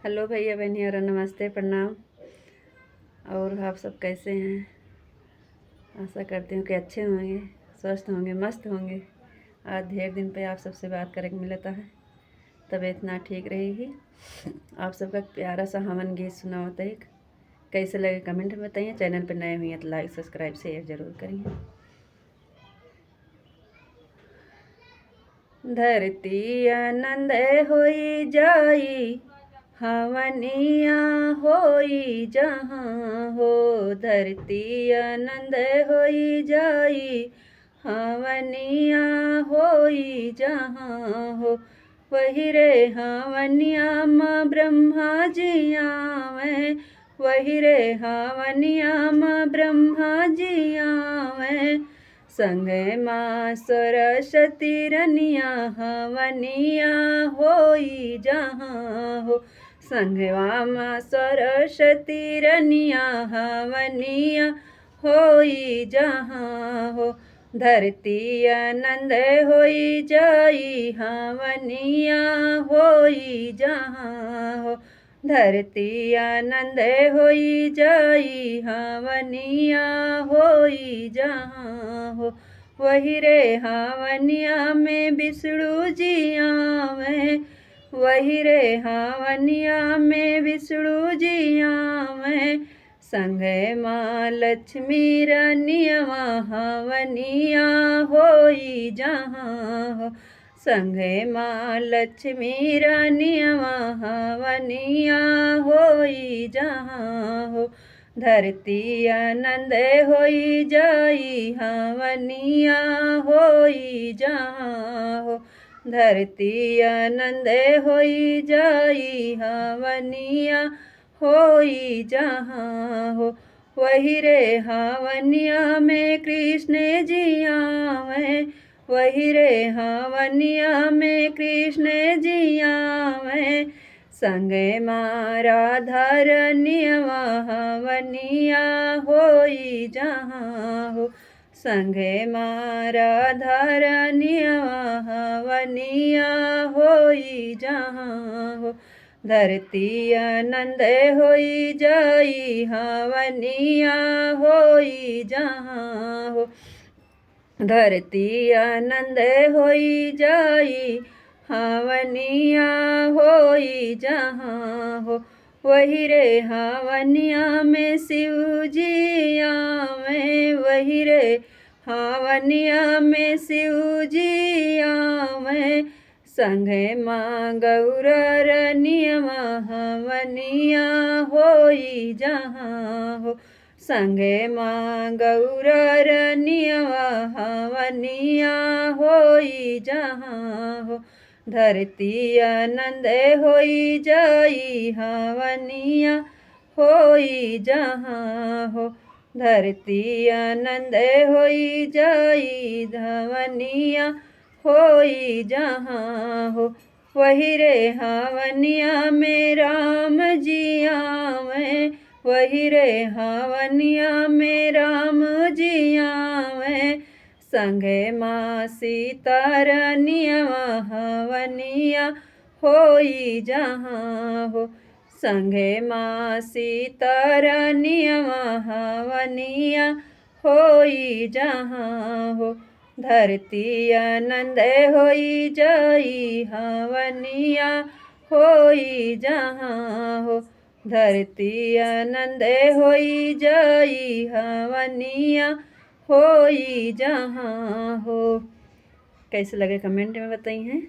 Hello भैया बहनिया, नमस्ते, प्रणाम। और आप सब कैसे हैं? आशा करती हूँ कि अच्छे होंगे, स्वस्थ होंगे, मस्त होंगे। आज ढेर दिन पे आप सबसे बात करने को मिलता है, तबीयत ना ठीक रहेगी। आप सबका प्यारा सा हवन गीत सुना होता है। कैसे लगे कमेंट में बताइए। चैनल पे नए हुए हैं तो लाइक सब्सक्राइब शेयर जरूर करिए। धरती आनंद होई जाई, हवनिया होई जहाँ हो। धरती आनंद होई जाई, हवनिया होई जहाँ हो। वही रे हवनिया माँ ब्रह्मा जी आवे, वही रे हवनिया माँ ब्रह्मा जी आवे। संगे माँ सरस्वती रनिया, हवनिया होई जहाँ हो। संगवा माँ सरस्वती रनिया, हवनिया होई जहाँ हो। धरती आनंद होई जाई, हवनिया होई जहाँ हो। धरती आनंद होई जाई, हवनिया होई जहाँ हो। वही रे हवनिया में विष्णु जी आवे, वही रे हवनिया में विष्णु जी आवे। संगे माँ लक्ष्मी रनियवा, हवनिया होई जहाँ हो। संगे माँ लक्ष्मी रनियवा, हवनिया होई जहाँ हो। धरती आनंद होई जाई, हवनिया होई जहाँ हो। धरती आनंद होई जाई, हवनिया होई जहाँ हो। वही रे हवनिया में कृष्ण जी आवे, वही रे हवनिया में कृष्ण जी आवे। संगे माँ राधा रनियवा, हवनिया होई जहाँ हो। संगे माँ राधा रनियवा, हवनिया होई जहाँ हो। धरती आनंद होई जाई, हवनिया होई जहाँ हो। धरती आनंद होई जाई, हवनिया होई जहाँ हो। वही रे हवनिया में शिव जी आवे, वही रे हवनिया में शिव जी आवे। संगे माँ गौरा रनियवा, हवनिया होई जहाँ हो। संगे माँ गौरा रनियवा, हवनिया होई जहाँ हो। धरती आनंद होई जाई, हवनिया होई जहाँ हो। धरती आनंद होई जाई, हवनिया होई जहाँ हो। वही रे हवनिया में राम जी आवे, वही रे हवनिया में राम जी आवे। संगे माँ सीता रनियवा, हवनिया होई जहाँ हो। संगे माँ सीता रनियवा, हवनिया होई जहाँ हो। धरती आनंद होई जाई, हवनिया होई जहाँ हो। धरती आनंद होई जाई, हवनिया होई जहाँ हो। कैसे लगे कमेंट में बताइए।